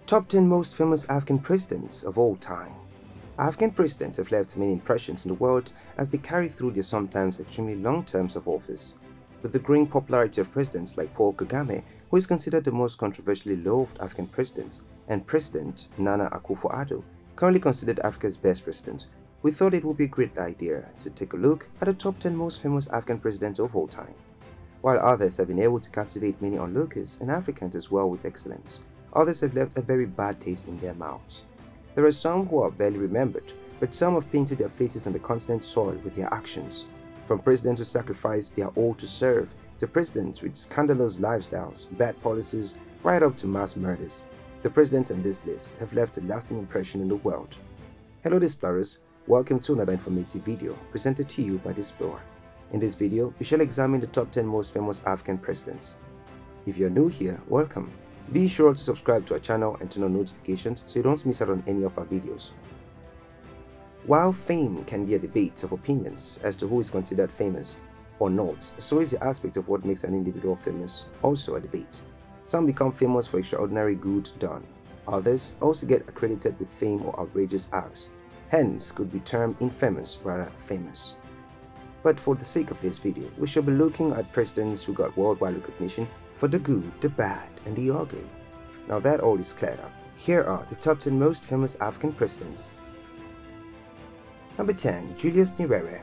Top 10 most famous African presidents of all time. African presidents have left many impressions in the world as they carry through their sometimes extremely long terms of office. With the growing popularity of presidents like Paul Kagame, who is considered the most controversially loved African president, and President Nana Akufo-Addo, currently considered Africa's best president, we thought it would be a great idea to take a look at the top 10 most famous African presidents of all time. While others have been able to captivate many onlookers and Africans as well with excellence, others have left a very bad taste in their mouths. There are some who are barely remembered, but some have painted their faces on the continent's soil with their actions. From presidents who sacrificed their all to serve, to presidents with scandalous lifestyles, bad policies, right up to mass murders. The presidents on this list have left a lasting impression in the world. Hello Displorers, welcome to another informative video presented to you by Displorer. In this video, we shall examine the top 10 most famous African presidents. If you're new here, welcome. Be sure to subscribe to our channel and turn on notifications so you don't miss out on any of our videos. While fame can be a debate of opinions as to who is considered famous or not, so is the aspect of what makes an individual famous also a debate. Some become famous for extraordinary good done. Others also get accredited with fame or outrageous acts, hence could be termed infamous rather than famous. But for the sake of this video, we shall be looking at presidents who got worldwide recognition for the good, the bad, and the ugly. Now that all is cleared up, here are the top 10 most famous African presidents. Number 10. Julius Nyerere.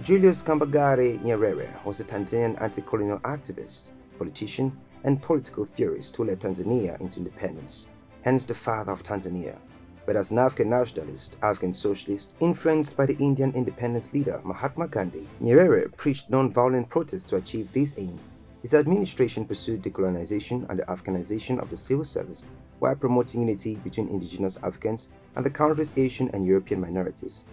Julius Nyerere was a Tanzanian anti-colonial activist, politician, and political theorist who led Tanzania into independence, hence the father of Tanzania. But as an African nationalist, African socialist, influenced by the Indian independence leader Mahatma Gandhi, Nyerere preached non-violent protest to achieve this aim. His administration pursued decolonization and the Africanization of the civil service while promoting unity between indigenous Africans and the country's Asian and European minorities.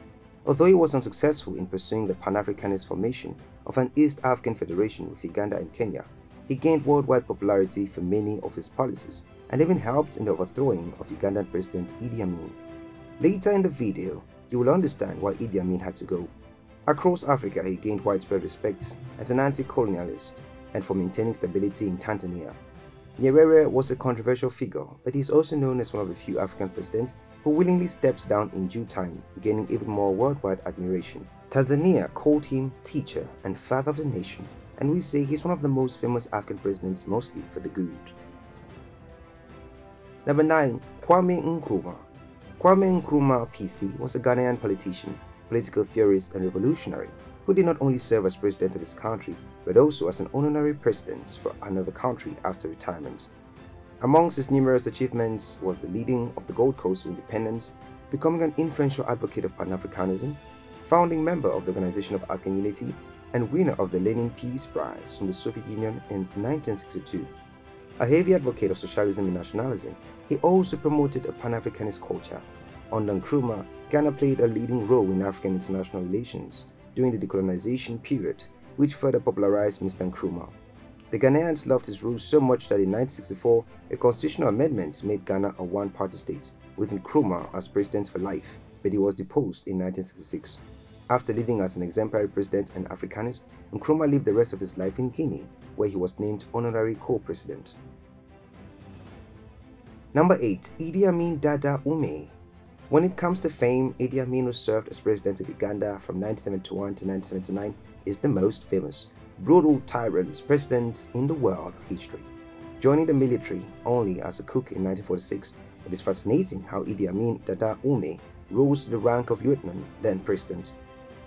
Although he was unsuccessful in pursuing the Pan-Africanist formation of an East African Federation with Uganda and Kenya, he gained worldwide popularity for many of his policies and even helped in the overthrowing of Ugandan President Idi Amin. Later in the video, you will understand why Idi Amin had to go. Across Africa, he gained widespread respect as an anti-colonialist and for maintaining stability in Tanzania. Nyerere was a controversial figure, but he is also known as one of the few African presidents who willingly steps down in due time, gaining even more worldwide admiration. Tanzania called him teacher and father of the nation, and we say he's one of the most famous African presidents mostly for the good. Number 9. Kwame Nkrumah. Kwame Nkrumah PC was a Ghanaian politician, political theorist, and revolutionary who did not only serve as president of his country, but also as an honorary president for another country after retirement. Amongst his numerous achievements was the leading of the Gold Coast to independence, becoming an influential advocate of Pan-Africanism, founding member of the Organization of African Unity, and winner of the Lenin Peace Prize from the Soviet Union in 1962. A heavy advocate of socialism and nationalism, he also promoted a Pan-Africanist culture. Under Nkrumah, Ghana played a leading role in African international relations during the decolonization period, which further popularized Mr. Nkrumah. The Ghanaians loved his rule so much that in 1964, a constitutional amendment made Ghana a one-party state, with Nkrumah as president for life, but he was deposed in 1966. After leading as an exemplary president and Africanist, Nkrumah lived the rest of his life in Guinea, where he was named honorary co-president. Number 8. Idi Amin Dada Oumee. When it comes to fame, Idi Amin, who served as president of Uganda from 1971 to 1979, is the most famous, brutal tyrant president in the world history. Joining the military only as a cook in 1946, it is fascinating how Idi Amin Dada Oumee rose to the rank of lieutenant, then president.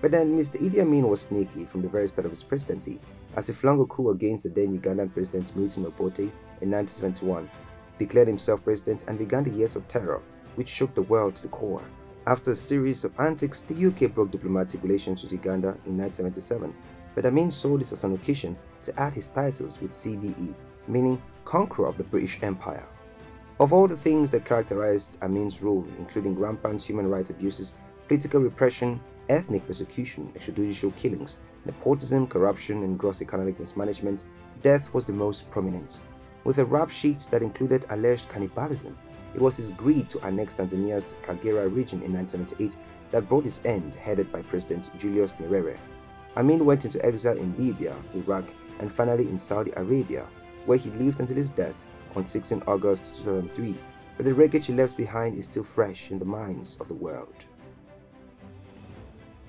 But then Mr. Idi Amin was sneaky from the very start of his presidency, as he flung a coup against the then Ugandan President Milton Obote in 1971, declared himself president, and began the years of terror, which shook the world to the core. After a series of antics, the UK broke diplomatic relations with Uganda in 1977, but Amin saw this as an occasion to add his titles with CBE, meaning Conqueror of the British Empire. Of all the things that characterized Amin's rule, including rampant human rights abuses, political repression, ethnic persecution, extrajudicial killings, nepotism, corruption, and gross economic mismanagement, death was the most prominent. With a rap sheet that included alleged cannibalism, it was his greed to annex Tanzania's Kagera region in 1978 that brought his end, headed by President Julius Nyerere. Amin went into exile in Libya, Iraq, and finally in Saudi Arabia, where he lived until his death on 16 August 2003 but the wreckage he left behind is still fresh in the minds of the world.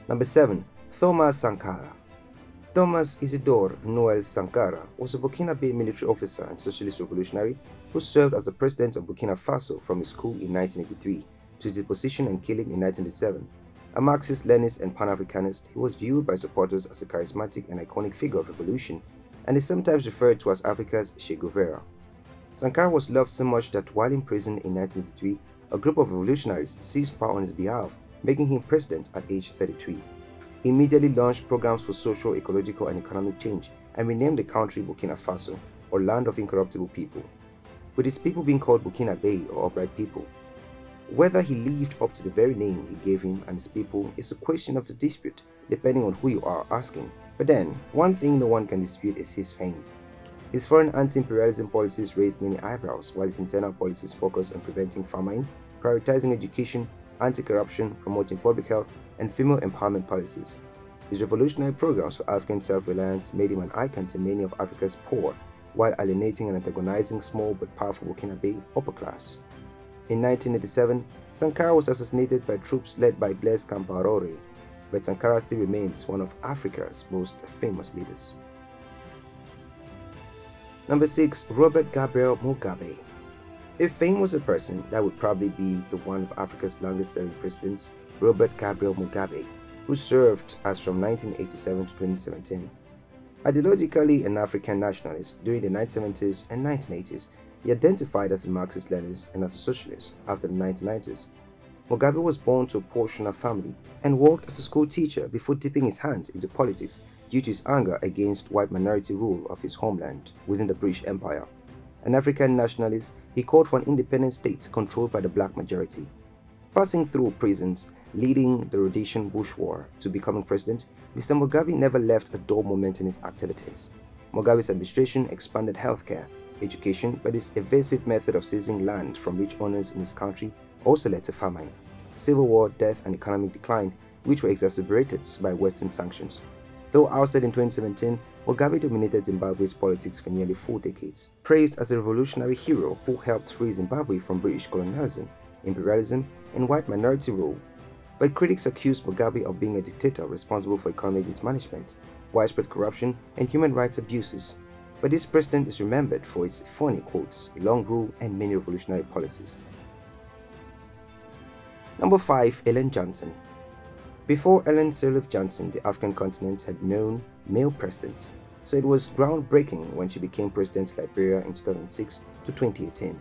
Number 7. Thomas Sankara. Thomas Isidore Noel Sankara was a Burkinabe military officer and socialist revolutionary who served as the president of Burkina Faso from his coup in 1983 to his deposition and killing in 1987. A Marxist-Leninist and Pan-Africanist, he was viewed by supporters as a charismatic and iconic figure of revolution and is sometimes referred to as Africa's Che Guevara. Sankara was loved so much that while in prison in 1983, a group of revolutionaries seized power on his behalf, making him president at age 33. He immediately launched programs for social, ecological, and economic change and renamed the country Burkina Faso, or Land of Incorruptible People, with its people being called Burkinabe, or Upright People. Whether he lived up to the very name he gave him and his people is a question of dispute, depending on who you are asking. But then, one thing no one can dispute is his fame. His foreign anti-imperialism policies raised many eyebrows, while his internal policies focused on preventing famine, prioritizing education, anti-corruption, promoting public health, and female empowerment policies. His revolutionary programs for African self-reliance made him an icon to many of Africa's poor, while alienating and antagonizing small but powerful Burkinabe upper class. In 1987, Sankara was assassinated by troops led by Blaise Compaoré, but Sankara still remains one of Africa's most famous leaders. Number 6. Robert Gabriel Mugabe. If fame was a person, that would probably be the one of Africa's longest-serving presidents, Robert Gabriel Mugabe, who served as from 1987 to 2017. Ideologically an African nationalist during the 1970s and 1980s, he identified as a Marxist-Leninist and as a socialist after the 1990s. Mugabe was born to a Portioner family and worked as a school teacher before dipping his hands into politics due to his anger against white minority rule of his homeland within the British Empire. An African nationalist, he called for an independent state controlled by the black majority. Passing through prisons, leading the Rhodesian Bush War to becoming president, Mr. Mugabe never left a dull moment in his activities. Mugabe's administration expanded healthcare, education, but his evasive method of seizing land from rich owners in his country also led to famine, civil war, death, and economic decline, which were exacerbated by Western sanctions. Though ousted in 2017, Mugabe dominated Zimbabwe's politics for nearly 4 decades. Praised as a revolutionary hero who helped free Zimbabwe from British colonialism, imperialism, and white minority rule, but critics accused Mugabe of being a dictator responsible for economic mismanagement, widespread corruption, and human rights abuses. But this president is remembered for his funny quotes, long rule, and many revolutionary policies. Number 5. Ellen Johnson. Before Ellen Sirleaf Johnson, the African continent had known male presidents, so it was groundbreaking when she became president of Liberia in 2006 to 2018.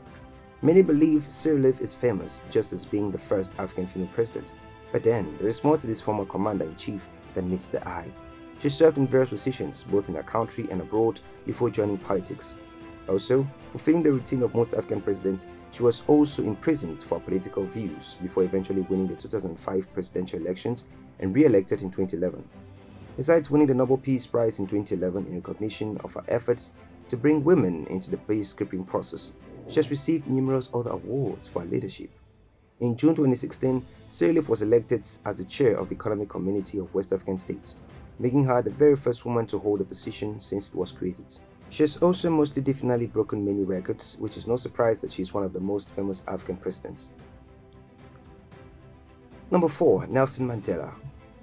Many believe Sirleaf is famous just as being the first African female president, but then there is more to this former commander-in-chief than meets the eye. She served in various positions both in her country and abroad before joining politics. Also, fulfilling the routine of most African presidents, she was also imprisoned for her political views before eventually winning the 2005 presidential elections and re-elected in 2011. Besides winning the Nobel Peace Prize in 2011 in recognition of her efforts to bring women into the peacekeeping process, she has received numerous other awards for her leadership. In June 2016, Sirleaf was elected as the chair of the Economic Community of West African States, making her the very first woman to hold the position since it was created. She has also mostly definitely broken many records, which is no surprise that she is one of the most famous African presidents. Number 4. Nelson Mandela.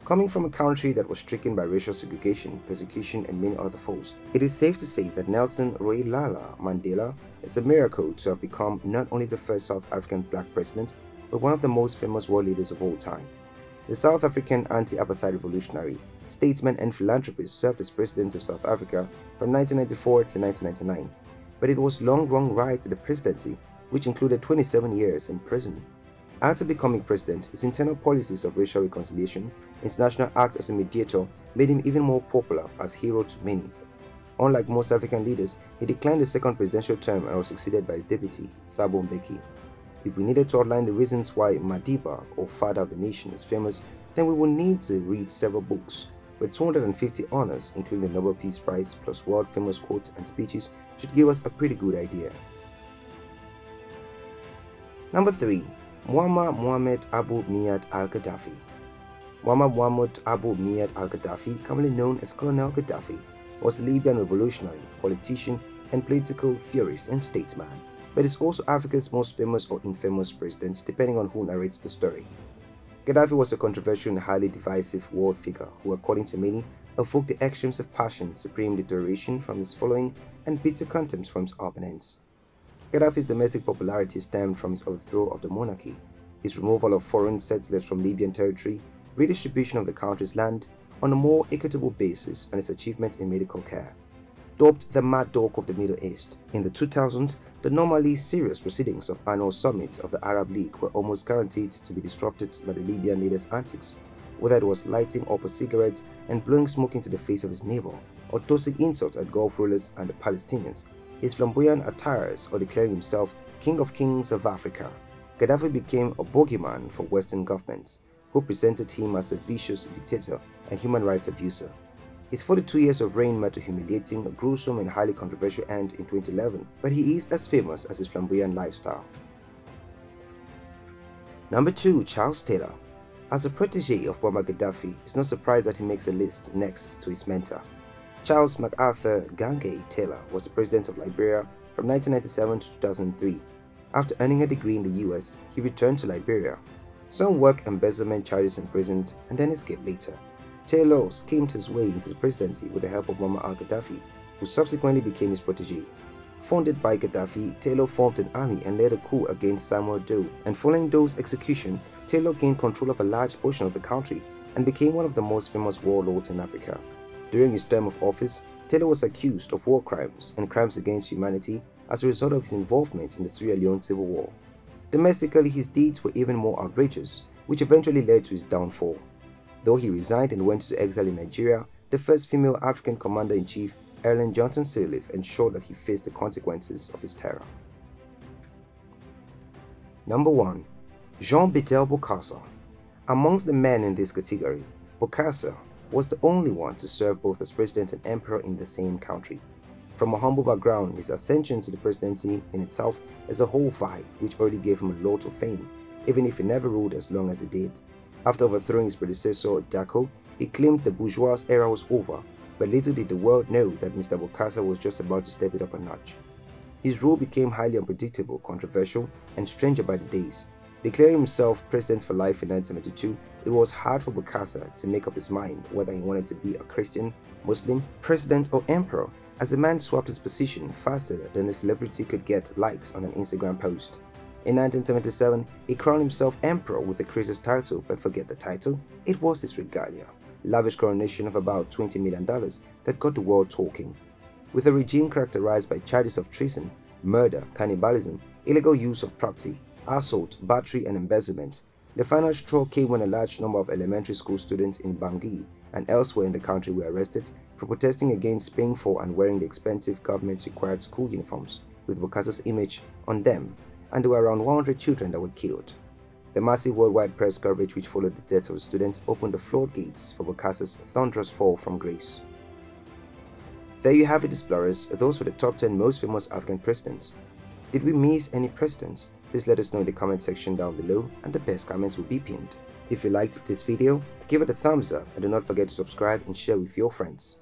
Coming from a country that was stricken by racial segregation, persecution, and many other foes, it is safe to say that Nelson Rolihlahla Mandela is a miracle to have become not only the first South African black president, but one of the most famous world leaders of all time. The South African anti-apartheid revolutionary, statesman, and philanthropist served as president of South Africa from 1994 to 1999, but it was long ride to the presidency, which included 27 years in prison. After becoming president, his internal policies of racial reconciliation, international acts as a mediator made him even more popular as hero to many. Unlike most African leaders, he declined the second presidential term and was succeeded by his deputy, Thabo Mbeki. If we needed to outline the reasons why Madiba, or Father of the Nation, is famous, then we would need to read several books, but 250 honors, including the Nobel Peace Prize plus world-famous quotes and speeches, should give us a pretty good idea. Number 3. Muammar Mohammed Abu Miyad al-Gaddafi. Muammar Mohammed Abu Miyad al-Gaddafi, commonly known as Colonel Gaddafi, was a Libyan revolutionary, politician, and political theorist and statesman. but is also Africa's most famous or infamous president, depending on who narrates the story. Gaddafi was a controversial and highly divisive world figure who, according to many, evoked the extremes of passion, supreme deterioration from his following, and bitter contempt from his opponents. Gaddafi's domestic popularity stemmed from his overthrow of the monarchy, his removal of foreign settlers from Libyan territory, redistribution of the country's land on a more equitable basis, and his achievements in medical care. Dubbed the Mad Dog of the Middle East, in the 2000s, the normally serious proceedings of annual summits of the Arab League were almost guaranteed to be disrupted by the Libyan leader's antics, whether it was lighting up a cigarette and blowing smoke into the face of his neighbor, or tossing insults at Gulf rulers and the Palestinians, his flamboyant attires, or declaring himself King of Kings of Africa. Gaddafi became a bogeyman for Western governments, who presented him as a vicious dictator and human rights abuser. His 42 years of reign met a humiliating, gruesome, and highly controversial end in 2011, but he is as famous as his flamboyant lifestyle. Number 2. Charles Taylor. As a protege of Muammar Gaddafi, it's no surprise that he makes a list next to his mentor. Charles MacArthur Gange Taylor was the president of Liberia from 1997 to 2003. After earning a degree in the US, he returned to Liberia. Some work embezzlement charges imprisoned and then escaped later. Taylor schemed his way into the presidency with the help of Muammar Gaddafi, who subsequently became his protege. Funded by Gaddafi, Taylor formed an army and led a coup against Samuel Doe, and following Doe's execution, Taylor gained control of a large portion of the country and became one of the most famous warlords in Africa. During his term of office, Taylor was accused of war crimes and crimes against humanity as a result of his involvement in the Sierra Leone Civil War. Domestically, his deeds were even more outrageous, which eventually led to his downfall. Though he resigned and went into exile in Nigeria, the first female African commander-in-chief, Ellen Johnson Sirleaf, ensured that he faced the consequences of his terror. Number 1. Jean-Bédel Bokassa. Amongst the men in this category, Bokassa was the only one to serve both as president and emperor in the same country. From a humble background, his ascension to the presidency in itself is a whole vibe which already gave him a lot of fame, even if he never ruled as long as he did. After overthrowing his predecessor, Dako, he claimed the bourgeois era was over, but little did the world know that Mr. Bokassa was just about to step it up a notch. His rule became highly unpredictable, controversial, and stranger by the days. Declaring himself president for life in 1972, it was hard for Bokassa to make up his mind whether he wanted to be a Christian, Muslim, president, or emperor, as the man swapped his position faster than a celebrity could get likes on an Instagram post. In 1977, he crowned himself emperor with the greatest title, but forget the title, it was his regalia, lavish coronation of about $20 million that got the world talking. With a regime characterized by charges of treason, murder, cannibalism, illegal use of property, assault, battery, and embezzlement, the final straw came when a large number of elementary school students in Bangui and elsewhere in the country were arrested for protesting against paying for and wearing the expensive government-required school uniforms with Bokassa's image on them, and there were around 100 children that were killed. The massive worldwide press coverage which followed the deaths of the students opened the floodgates for Bokassa's thunderous fall from grace. There you have it, explorers. Those were the top 10 most famous African presidents. Did we miss any presidents? Please let us know in the comment section down below, and the best comments will be pinned. If you liked this video, give it a thumbs up and do not forget to subscribe and share with your friends.